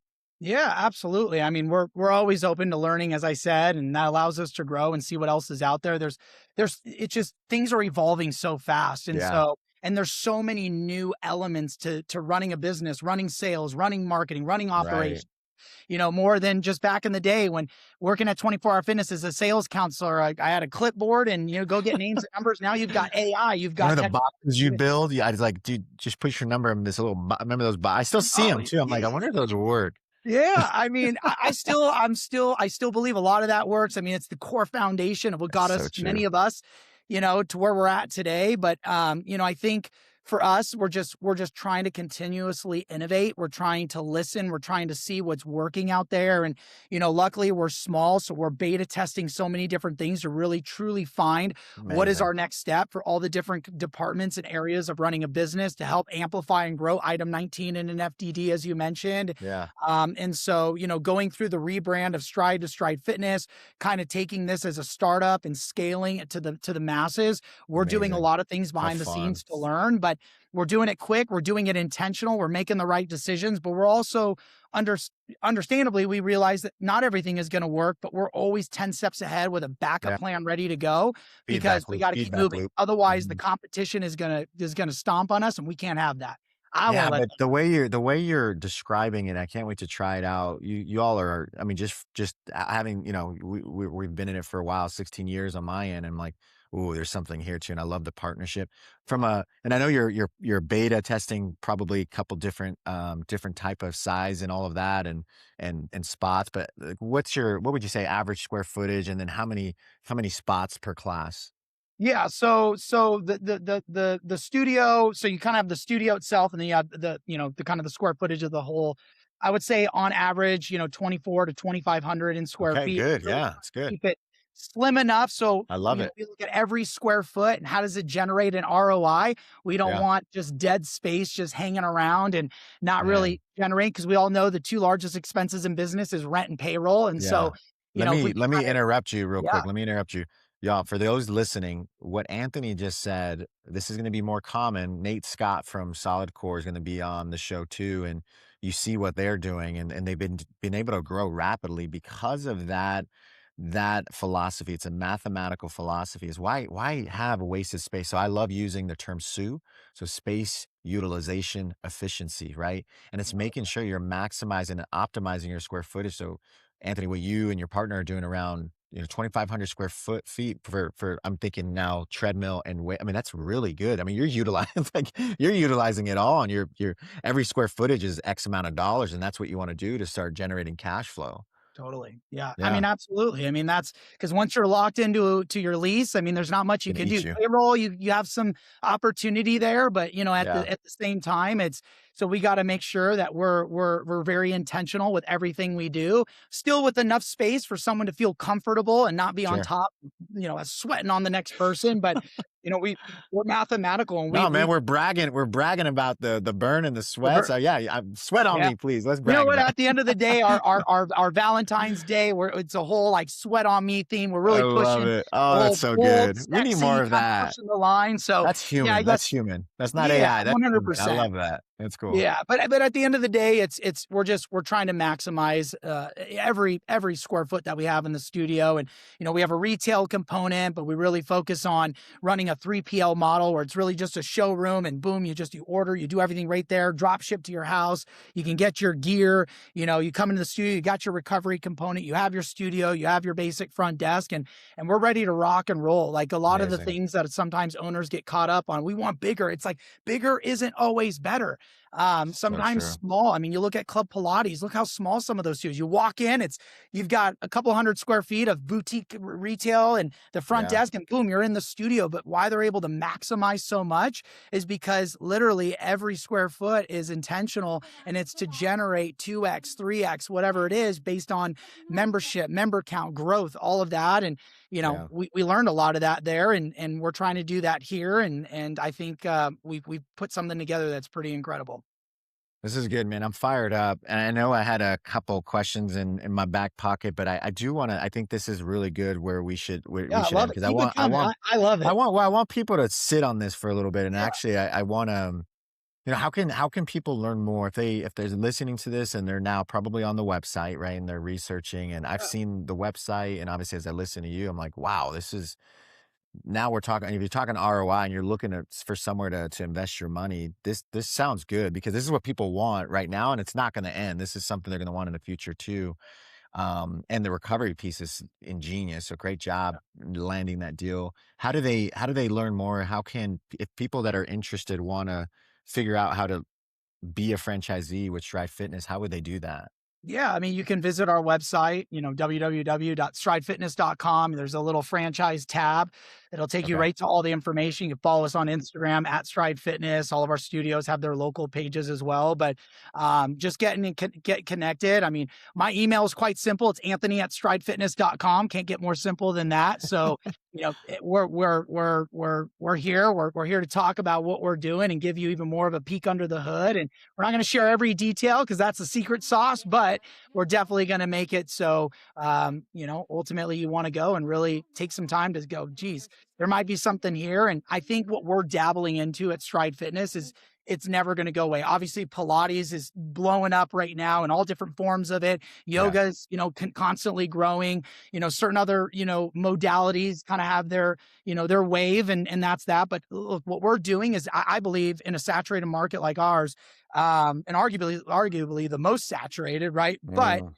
B: Yeah, absolutely. I mean, we're always open to learning, as I said, and that allows us to grow and see what else is out there. There's it's just things are evolving so fast.
A: Yeah,
B: And there's so many new elements to running a business, running sales, running marketing, running
A: right.
B: operations, more than just back in the day when working at 24 Hour Fitness as a sales counselor, I had a clipboard and go get names and numbers. Now you've got AI, you've got
A: Remember the
B: tech.
A: boxes you build? Yeah, I was like, dude, just push your number in this little remember those I still see
B: Oh,
A: them too. I'm like, I wonder if those work.
B: yeah, I mean, I still believe a lot of that works. I mean, it's the core foundation of what
A: That's
B: got
A: so
B: us, many
A: true.
B: of us, to where we're at today. But I think for us, we're just trying to continuously innovate. We're trying to listen. We're trying to see what's working out there. And luckily we're small, so we're beta testing so many different things to really truly find what is
A: Amazing.
B: our next step for all the different departments and areas of running a business to help amplify and grow item 19 in an FDD, as you mentioned.
A: Yeah,
B: And so, going through the rebrand of Stride to Stride Fitness, kind of taking this as a startup and scaling it to the masses. We're doing a
A: amazing.
B: lot of things
A: How
B: behind the
A: fun.
B: scenes to learn, but we're doing it quick. We're doing it intentional. We're making the right decisions, but we're also under, understandably, we realize that not everything is going to work, but we're always 10 steps ahead with a backup
A: Yeah,
B: plan ready to go because
A: feedback
B: we
A: loop,
B: got to keep
A: feedback
B: moving.
A: loop.
B: Otherwise, the
A: Mhm.
B: competition is gonna stomp on us, and we can't have that. I won't
A: Yeah,
B: let
A: but
B: them.
A: the way you're describing it, I can't wait to try it out. You all are, I mean, just having, we've been in it for a while, 16 years on my end. And I'm like, ooh, there's something here too. And I love the partnership and I know you're beta testing probably a couple different type of size and all of that and spots. But like, what would you say average square footage? And then how many spots per class?
B: Yeah, so the studio, so you kind of have the studio itself, and then you have the kind of the square footage of the whole. I would say on average, 24 to 2,500 in square
A: Okay,
B: feet.
A: good.
B: Really
A: Yeah,
B: trying
A: it's
B: to
A: good.
B: keep it slim enough so
A: I love it.
B: we look at every square foot and how does it generate an ROI. We don't
A: Yeah,
B: want just dead space just hanging around and not
A: man.
B: really generate, because we all know the two largest expenses in business is rent and payroll, and so
A: Yeah. Let
B: if we
A: me
B: can
A: let me
B: kind of,
A: interrupt you real
B: yeah,
A: quick. Let me interrupt you. Y'all, for those listening, what Anthony just said, this is going to be more common. Nate Scott from Solid Core is going to be on the show too. And you see what they're doing and they've been able to grow rapidly because of that philosophy. It's a mathematical philosophy. Is why have wasted space? So I love using the term SU. So space utilization efficiency, right? And it's making sure you're maximizing and optimizing your square footage. So Anthony, what you and your partner are doing around 2,500 square feet for I'm thinking now treadmill and weight. I mean, that's really good. I mean, you're utilizing like you're utilizing it all, and your every square footage is X amount of dollars, and that's what you want to do to start generating cash flow.
B: totally. Yeah. I
A: Yeah,
B: mean, absolutely. I mean, that's because once you're locked into your lease, I mean, there's not much you
A: gonna
B: can do.
A: eat you.
B: Payroll, you have some opportunity there, but at
A: Yeah,
B: the same time, it's so we got to make sure that we're very intentional with everything we do, still with enough space for someone to feel comfortable and not be on
A: sure.
B: top, sweating on the next person. But we're mathematical, and
A: No, man,
B: we
A: we're bragging about the burn and the sweat. So yeah, sweat on
B: yeah.
A: me, please. Let's
B: You know
A: brag
B: what?
A: about it.
B: At the end of the day, our Valentine's Day, where it's a whole like sweat on me theme. We're
A: I
B: really
A: love
B: pushing
A: it.
B: the
A: Oh, that's
B: whole
A: so
B: bold,
A: good. We need more
B: sexy,
A: of
B: kind of
A: that.
B: pushing the line. So
A: That's
B: yeah, I
A: human. That's
B: guess
A: human. That's not
B: yeah,
A: AI. That's
B: one hundred
A: human. I
B: percent.
A: love that. That's cool.
B: Yeah, but at the end of the day, it's we're trying to maximize every square foot that we have in the studio, and we have a retail component, but we really focus on running a 3PL model where it's really just a showroom, and boom, you order, you do everything right there, drop ship to your house. You can get your gear. You come into the studio, you got your recovery component, you have your studio, you have your basic front desk, and we're ready to rock and roll. Like a lot of the
A: Amazing.
B: things that sometimes owners get caught up on, we want bigger. It's like bigger isn't always better.
A: So
B: Sometimes
A: true.
B: small. I mean, you look at Club Pilates, look how small some of those studios. You walk in, you've got a couple hundred square feet of boutique retail and the front
A: Yeah.
B: desk, and boom, you're in the studio. But why they're able to maximize so much is because literally every square foot is intentional, and it's to generate 2x, 3x, whatever it is, based on membership, member count, growth, all of that. And
A: Yeah.
B: we learned a lot of that there, and we're trying to do that here. And I think we've put something together that's pretty incredible.
A: This is good, man. I'm fired up. And I know I had a couple questions in my back pocket, but I do want to, I think this is really good where we
B: Yeah, I
A: should end
B: love it.
A: because
B: Keep it coming. I love it.
A: I want people to sit on this for a little bit. And
B: Yeah.
A: actually, I want to. how can people learn more if they're listening to this and they're now probably on the website, right? And they're researching, and I've seen the website, and obviously as I listen to you, I'm like, wow, this is now we're talking. If you're talking ROI and you're looking for somewhere to invest your money, this sounds good because this is what people want right now, and it's not going to end. This is something they're going to want in the future too. And the recovery piece is ingenious. So great job landing that deal. How do they learn more? How can if people that are interested want to figure out how to be a franchisee with Stride Fitness, how would they do that?
B: Yeah, I mean, you can visit our website, www.stridefitness.com. There's a little franchise tab. It'll take you
A: Okay.
B: right to all the information. You can follow us on Instagram at Stride Fitness. All of our studios have their local pages as well. But just get connected. I mean, my email is quite simple. It's Anthony@stridefitness.com. Can't get more simple than that. So, we're here. We're here to talk about what we're doing and give you even more of a peek under the hood. And we're not going to share every detail because that's the secret sauce, but we're definitely going to make it so, ultimately you want to go and really take some time to go, geez, there might be something here. And I think what we're dabbling into at Stride Fitness is it's never going to go away. Obviously, Pilates is blowing up right now in all different forms of it.
A: Yeah.
B: Yoga is, constantly growing. Certain other, modalities kind of have their wave, and that's that. But look, what we're doing is, I believe, in a saturated market like ours, and arguably the most saturated, right? But
A: Mm,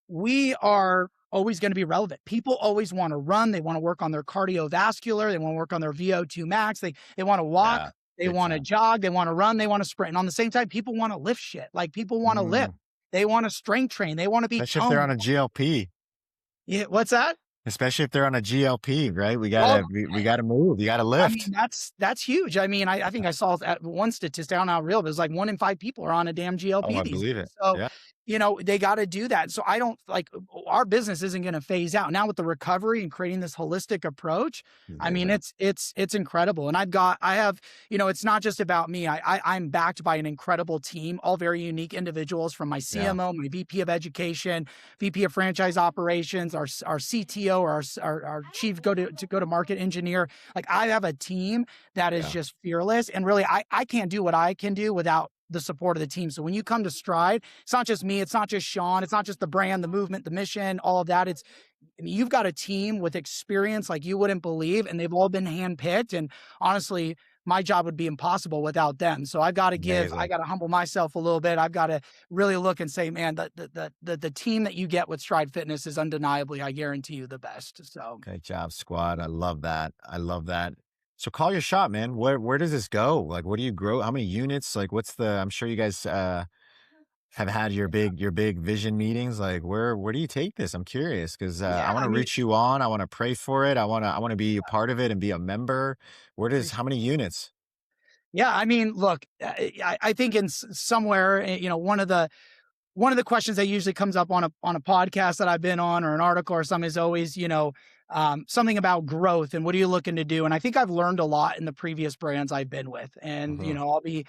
B: we are always going to be relevant. People always want to run. They want to work on their cardiovascular. They want to work on their VO2 max. They want to walk.
A: yeah.
B: They
A: Big
B: want to
A: time.
B: jog. They want to run. They want to sprint. And on the same time, people want to lift shit. Like people want to lift.
A: Mm,
B: They want to strength train. They want to be
A: especially if they're
B: toned.
A: on a GLP.
B: Yeah, what's that?
A: Especially if they're on a GLP, right? We
B: Well,
A: gotta we gotta move. You gotta
B: I mean,
A: lift.
B: that's huge. I mean, I think I saw at one statistic, I don't know how real, but it's like 1 in 5 people are on a damn
A: Oh,
B: GLP
A: I
B: these
A: believe
B: days.
A: it.
B: So,
A: Yeah.
B: they got to do that. So I don't like our business isn't going to phase out now with the recovery and creating this holistic approach. I mean,
A: Amazing.
B: it's incredible. And I have, it's not just about me. I'm backed by an incredible team, all very unique individuals from my
A: Yeah.
B: CMO, my VP of education, VP of franchise operations, our CTO, our chief go to market engineer. Like I have a team that is
A: Yeah.
B: just fearless. And really, I can't do what I can do without the support of the team. So when you come to Stride, it's not just me, it's not just Sean, it's not just the brand, the movement, the mission, all of that. I mean, you've got a team with experience like you wouldn't believe, and they've all been handpicked. And honestly, my job would be impossible without them. So I
A: Amazing.
B: got to humble myself a little bit. I've got to really look and say, man, the team that you get with Stride Fitness is undeniably, I guarantee you, the best. So
A: Great job, squad. I love that. I love that. So call your shot, man. Where does this go? Like, what do you grow? How many units? Like, I'm sure you guys have had your big vision meetings. Like, where do you take this? I'm curious because I
B: yeah,
A: want
B: I
A: to
B: mean,
A: reach you on. I want to pray for it. I want to be a part of it and be a member. How
B: appreciate
A: many units?
B: Yeah, I mean, look, I think in somewhere, one of the questions that usually comes up on a podcast that I've been on or an article or something is always, something about growth and what are you looking to do? And I think I've learned a lot in the previous brands I've been with. And,
A: Hmm.
B: I'll be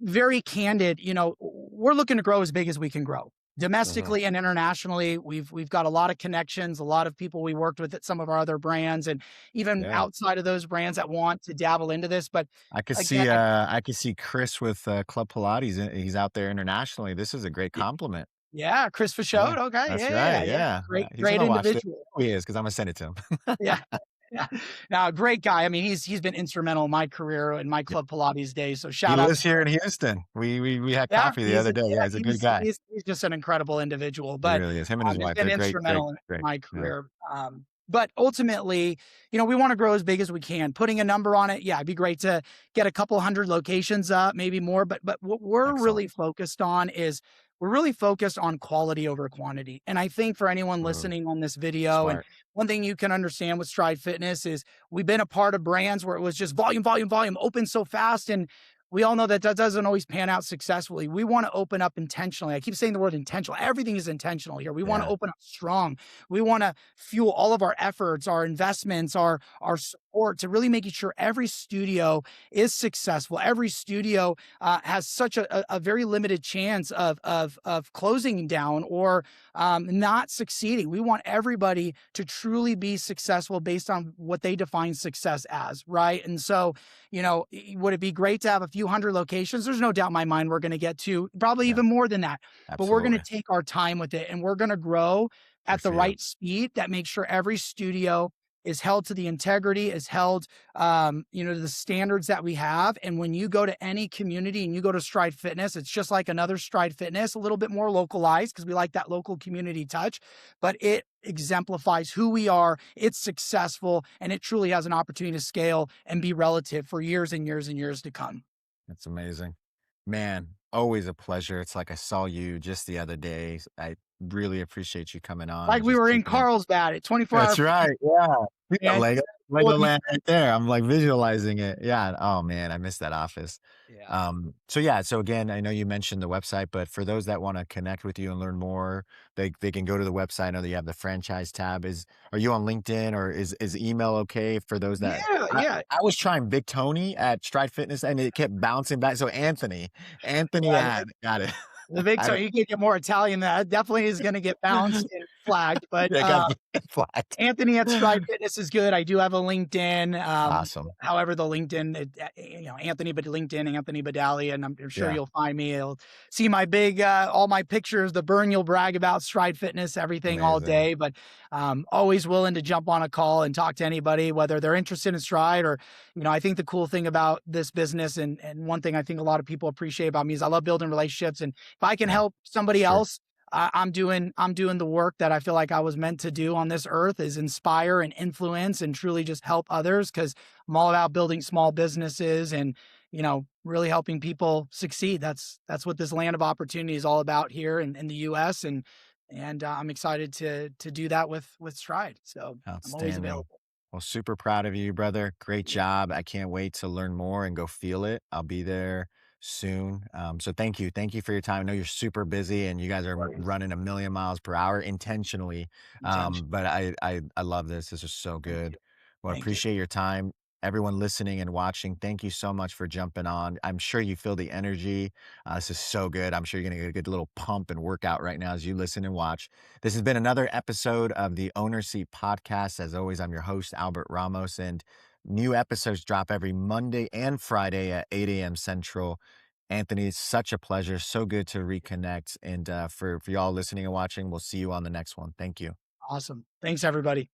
B: very candid. We're looking to grow as big as we can grow.
A: Hmm.
B: Domestically and internationally, we've got a lot of connections, a lot of people we worked with at some of our other brands, and even
A: Yeah.
B: outside of those brands that want to dabble into this. But
A: I could
B: again,
A: see I could see Chris with Club Pilates. He's out there internationally. This is a great compliment.
B: yeah, Chris
A: Yeah,
B: Fachot. Okay,
A: that's
B: yeah,
A: right.
B: yeah.
A: Yeah,
B: Great,
A: he's
B: great
A: gonna watch this.
B: individual.
A: Oh, he is because I'm gonna send it to him.
B: Yeah. Yeah. Now, great guy. I mean, he's been instrumental in my career and my
A: Yeah.
B: Club Pilates days. So
A: He
B: shout out
A: lives
B: to
A: here in
B: him.
A: Houston. We had
B: Yeah,
A: coffee the other day. Yeah, he's a good guy.
B: he's just an incredible individual,
A: He
B: but
A: really is. Him and his
B: he's
A: wife,
B: been
A: they're great, great,
B: instrumental in
A: great.
B: my
A: Yeah.
B: career. But ultimately, we want to grow as big as we can. Putting a number on it, yeah, it'd be great to get a couple hundred locations up, maybe more. But what
A: Excellent.
B: we're really focused on quality over quantity. And I think for anyone
A: Mhm.
B: listening on this video, and
A: Smart.
B: one thing you can understand with Stride Fitness is we've been a part of brands where it was just volume, volume, volume, open so fast. And we all know that doesn't always pan out successfully. We want to open up intentionally. I keep saying the word intentional. Everything is intentional here. We want to
A: Yeah.
B: open up strong. We want to fuel all of our efforts, our investments, our support to really making sure every studio is successful. Every studio has such a very limited chance of closing down or not succeeding. We want everybody to truly be successful based on what they define success as, right? And so, would it be great to have a few few hundred locations. There's no doubt in my mind we're going to get to probably
A: Yeah,
B: even more than that, but we're going to
A: absolutely.
B: take our time with it and we're going to grow
A: Good
B: at the
A: for you.
B: right speed that makes sure every studio is held to the integrity, is held, to the standards that we have. And when you go to any community and you go to Stride Fitness, it's just like another Stride Fitness, a little bit more localized because we like that local community touch, but it exemplifies who we are. It's successful and it truly has an opportunity to scale and be relative for years and years and years to come.
A: That's amazing. Man, always a pleasure. It's like I saw you just the other day. I really appreciate you coming on
B: Like
A: and
B: we
A: just
B: were in
A: taking it.
B: Carlsbad at 24-hour
A: That's right. Yeah. Yeah,
B: and
A: Legoland right there. I'm like visualizing it. Yeah. Oh man, I miss that office.
B: yeah.
A: So yeah, so again, I know you mentioned the website, but for those that want to connect with you and learn more, they can go to the website. I know that you have the franchise tab. Are you on LinkedIn or is email okay for those that
B: Yeah,
A: I,
B: yeah.
A: I was trying Big Tony at Stride Fitness and it kept bouncing back. So Anthony
B: Yeah,
A: had got it.
B: the big
A: I
B: time
A: don't,
B: you can get more Italian that definitely is gonna get bounced and flagged, but,
A: yeah, got flagged.
B: Anthony at Stride Fitness is good. I do have a LinkedIn.
A: Awesome.
B: However, the LinkedIn, Anthony, but LinkedIn, Anthony Badalian. I'm sure
A: Yeah.
B: you'll find me. You'll see my big, all my pictures, the burn you'll brag about, Stride Fitness, everything all
A: Amazing.
B: day. But always willing to jump on a call and talk to anybody, whether they're interested in Stride or, I think the cool thing about this business and one thing I think a lot of people appreciate about me is I love building relationships. And if I can
A: Yeah,
B: help somebody
A: sure.
B: else I'm doing the work that I feel like I was meant to do on this earth is inspire and influence and truly just help others because I'm all about building small businesses and really helping people succeed. That's what this land of opportunity is all about here in the US and I'm excited to do that with Stride. So I'm always
A: Outstanding.
B: available.
A: Well, super proud of you, brother. Great job. I can't wait to learn more and go feel it. I'll be there soon. So thank you. Thank you for your time. I know you're super busy and you guys are
B: Always
A: running a million miles per hour intentionally.
B: intention.
A: But I love this. This is so
B: Thank
A: good.
B: you.
A: Well,
B: Thank you.
A: appreciate your time. Everyone listening and watching, thank you so much for jumping on. I'm sure you feel the energy. This is so good. I'm sure you're going to get a good little pump and workout right now as you listen and watch. This has been another episode of the Owner Seat Podcast. As always, I'm your host, Albert Ramos, and new episodes drop every Monday and Friday at 8 a.m. Central. Anthony, it's such a pleasure. So good to reconnect. And for y'all listening and watching, we'll see you on the next one. Thank you.
B: Awesome. Thanks everybody.